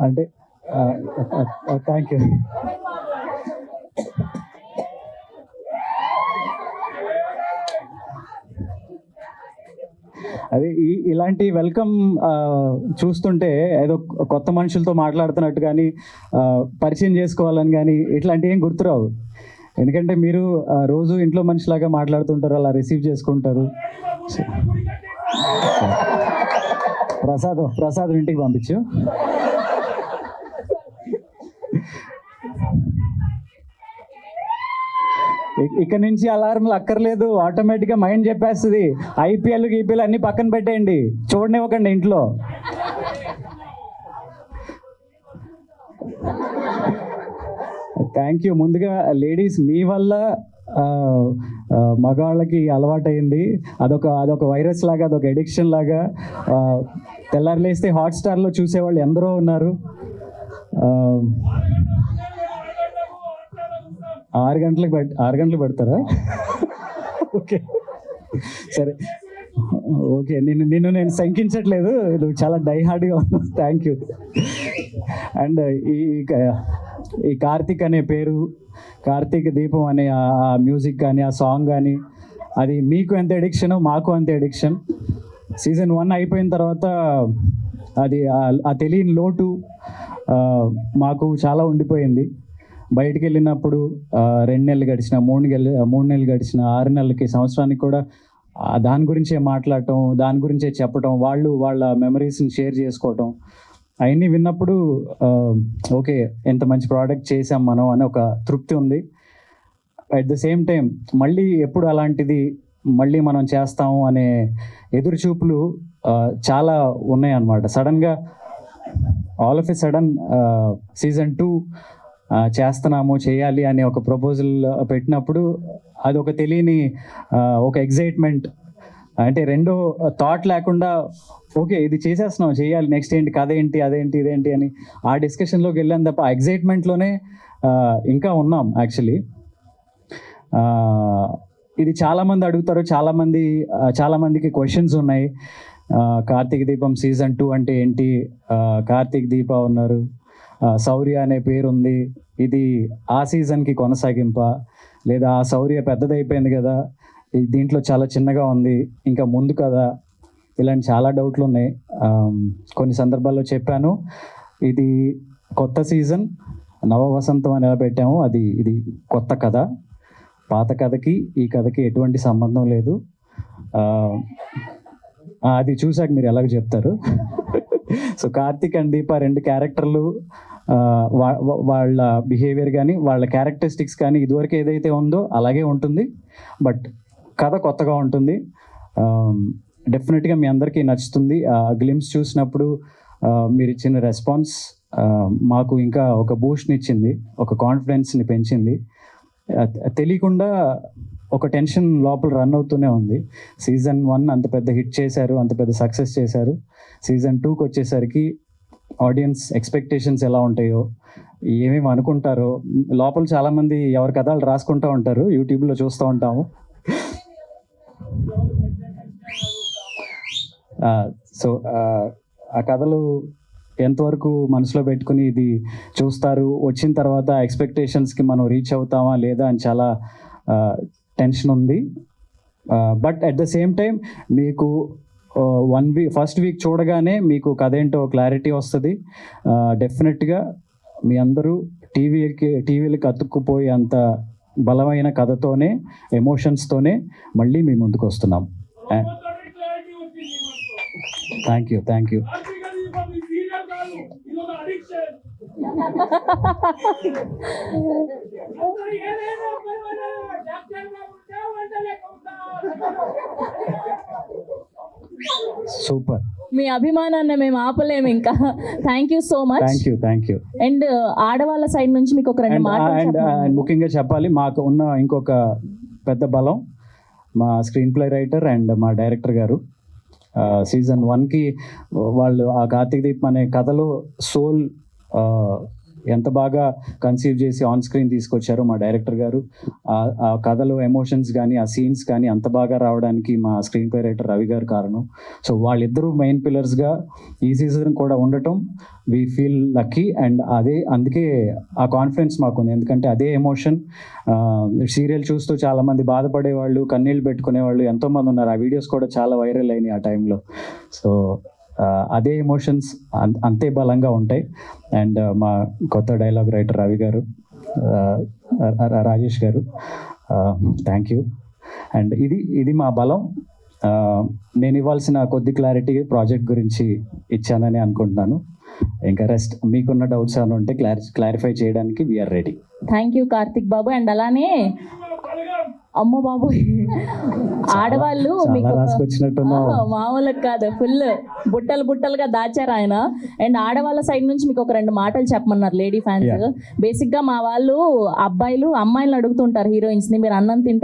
అంటే thank you. అదే ఇలాంటి వెల్కమ్ చూస్తుంటే ఏదో కొత్త మనుషులతో మాట్లాడుతున్నట్టు కానీ పరిచయం చేసుకోవాలని కానీ ఇట్లాంటివి ఏం గుర్తురావు. ఎందుకంటే మీరు రోజు ఇంట్లో మనిషిలాగా మాట్లాడుతుంటారు, అలా రిసీవ్ చేసుకుంటారు. ప్రసాద్ ఇంటికి పంపించు. ఇక్కడ నుంచి అలారంలు అక్కర్లేదు, ఆటోమేటిక్గా మైండ్ చెప్పేస్తుంది. ఐపీఎల్ అన్ని పక్కన పెట్టేయండి, చూడనివ్వకండి ఇంట్లో. Thank you. ముందుగా లేడీస్ మీ వల్ల మగవాళ్ళకి అలవాటైంది. అదొక వైరస్ లాగా, అదొక ఎడిక్షన్ లాగా. తెల్లారి లేస్తే హాట్స్టార్లో చూసేవాళ్ళు ఎందరో ఉన్నారు. 6 గంటలకు పెడతారా? ఓకే సరే, ఓకే. నిన్ను నేను శంకించట్లేదు, నువ్వు చాలా డైహార్డ్గా ఉన్నావు. Thank you. అండ్ ఈ కార్తిక్ అనే పేరు, కార్తీక దీపం అనే ఆ మ్యూజిక్ కానీ, ఆ సాంగ్ కానీ, అది మీకు ఎంత ఎడిక్షనో మాకు అంతే ఎడిక్షన్. సీజన్ 1 అయిపోయిన తర్వాత అది ఆ తెలియని లోటు మాకు చాలా ఉండిపోయింది. బయటికి వెళ్ళినప్పుడు 2 నెలలు గడిచిన, 3 నెలలు గడిచిన, 6 నెలలకి, సంవత్సరానికి కూడా దాని గురించే మాట్లాడటం, దాని గురించే చెప్పటం, వాళ్ళ మెమరీస్ని షేర్ చేసుకోవటం, అవన్నీ విన్నప్పుడు ఓకే, ఎంత మంచి ప్రోడక్ట్ చేసాం మనం అని ఒక తృప్తి ఉంది. అట్ ద సేమ్ టైం మళ్ళీ ఎప్పుడు అలాంటిది మళ్ళీ మనం చేస్తాము అనే ఎదురుచూపులు చాలా ఉన్నాయన్నమాట. సడన్గా all of a sudden season 2 చేయాలి అనే ఒక ప్రపోజల్ పెట్టినప్పుడు అది ఒక తెలియని ఒక ఎగ్జైట్మెంట్. అంటే రెండో థాట్ లేకుండా ఓకే ఇది చేసేస్తున్నాం, చేయాలి, నెక్స్ట్ ఏంటి, కథ ఏంటి, అదేంటి, ఇదేంటి అని ఆ డిస్కషన్లోకి వెళ్ళాను తప్ప ఆ ఎగ్జైట్మెంట్లోనే ఇంకా ఉన్నాం. యాక్చువల్లీ ఇది చాలామంది అడుగుతారు, చాలామందికి క్వశ్చన్స్ ఉన్నాయి. కార్తీక దీపం సీజన్ 2 అంటే ఏంటి, కార్తీక్ దీప ఉన్నారు, శౌర్య అనే పేరు ఉంది, ఇది ఆ సీజన్కి కొనసాగింప, లేదా ఆ శౌర్య పెద్దదైపోయింది కదా, దీంట్లో చాలా చిన్నగా ఉంది, ఇంకా ముందు కదా, ఇలాంటి చాలా డౌట్లు ఉన్నాయి. కొన్ని సందర్భాల్లో చెప్పాను, ఇది కొత్త సీజన్, నవ వసంతం అని ఎలా పెట్టాము, ఇది కొత్త కథ. పాత కథకి ఈ కథకి ఎటువంటి సంబంధం లేదు. అది చూసాక మీరు ఎలాగ చెప్తారు. సో కార్తీక్ అండ్ దీప 2 క్యారెక్టర్లు, వాళ్ళ బిహేవియర్ కానీ, వాళ్ళ క్యారెక్టరిస్టిక్స్ కానీ ఇదివరకు ఏదైతే ఉందో అలాగే ఉంటుంది. బట్ కథ కొత్తగా ఉంటుంది. డెఫినెట్గా మీ అందరికీ నచ్చుతుంది. గ్లిమ్స్ చూసినప్పుడు మీరు ఇచ్చిన రెస్పాన్స్ మాకు ఇంకా ఒక బూస్ట్ని ఇచ్చింది, ఒక కాన్ఫిడెన్స్ని పెంచింది. తెలియకుండా ఒక టెన్షన్ లోపల రన్ అవుతూనే ఉంది. సీజన్ 1 అంత పెద్ద హిట్ చేశారు, అంత పెద్ద సక్సెస్ చేశారు. సీజన్ 2కి వచ్చేసరికి ఆడియన్స్ ఎక్స్పెక్టేషన్స్ ఎలా ఉంటాయో, ఏమేమి అనుకుంటారో, లోపల చాలామంది ఎవరి కథలు రాసుకుంటూ ఉంటారు, యూట్యూబ్లో చూస్తూ ఉంటాము. సో ఆ కథలు ఎంతవరకు మనసులో పెట్టుకుని ఇది చూస్తారు, వచ్చిన తర్వాత ఎక్స్పెక్టేషన్స్కి మనం రీచ్ అవుతామా లేదా అని చాలా టెన్షన్ ఉంది. But at the same time మీకు 1 వీక్, ఫస్ట్ వీక్ చూడగానే మీకు కథ ఏంటో క్లారిటీ వస్తుంది. డెఫినెట్గా మీ అందరూ టీవీలకి అతుక్కుపోయి అంత బలమైన కథతోనే, ఎమోషన్స్తోనే మళ్ళీ మీ ముందుకు వస్తున్నాం. Thank you. సూపర్. మీ అభిమానాన్ని మేము ఆపలేము ఇంకా. Thank you so much. Thank you. And ఆడవాళ్ళ సైడ్ నుంచి మీకు ఒక 2 మాటలు అండ్ ముఖ్యంగా చెప్పాలి, మాకు ఉన్న ఇంకొక పెద్ద బలం మా స్క్రీన్ ప్లే రైటర్ అండ్ మా డైరెక్టర్ గారు. సీజన్ 1కి వాళ్ళు ఆ కార్తీక్ దీప్ అనే కథలో సోల్ ఎంత బాగా కన్సీవ్ చేసి ఆన్ స్క్రీన్ తీసుకొచ్చారో మా డైరెక్టర్ గారు. ఆ కథలో ఎమోషన్స్ కానీ ఆ సీన్స్ కానీ అంత బాగా రావడానికి మా స్క్రీన్ ప్లే రైటర్ రవి గారు కారణం. సో వాళ్ళిద్దరూ మెయిన్ పిల్లర్స్గా ఈ సీజన్ కూడా ఉండటం వీ ఫీల్ లక్కీ. అండ్ అందుకే ఆ కాన్ఫిడెన్స్ మాకుంది, ఎందుకంటే అదే ఎమోషన్ సీరియల్ చూస్తూ చాలామంది బాధపడేవాళ్ళు, కన్నీళ్ళు పెట్టుకునేవాళ్ళు ఎంతోమంది ఉన్నారు. ఆ వీడియోస్ కూడా చాలా వైరల్ అయినాయి ఆ టైంలో. సో అదే ఎమోషన్స్ అంతే బలంగా ఉంటాయి. అండ్ మా కొత్త డైలాగ్ రైటర్ రవి గారు, రాజేష్ గారు, థ్యాంక్ యూ. అండ్ ఇది మా బలం. నేను ఇవ్వాల్సిన కొద్ది క్లారిటీ ప్రాజెక్ట్ గురించి ఇచ్చానని అనుకుంటున్నాను. ఇంకా రెస్ట్ మీకున్న డౌట్స్ ఏమైనా ఉంటే క్లారిఫై చేయడానికి we are ready. Thank you Karthik Babu. And అలానే అమ్మ బాబు, ఆడవాళ్ళు మీకు మామూలుగా కాదు, ఫుల్ బుట్టలుగా దాచారు ఆయన. అండ్ ఆడవాళ్ళ సైడ్ నుంచి మీకు ఒక 2 మాటలు చెప్పమన్నారు లేడీ ఫ్యాన్స్. బేసిక్ గా మా వాళ్ళు అబ్బాయిలు అమ్మాయిలను అడుగుతుంటారు హీరోయిన్స్ ని, మీరు అన్నం తింటారు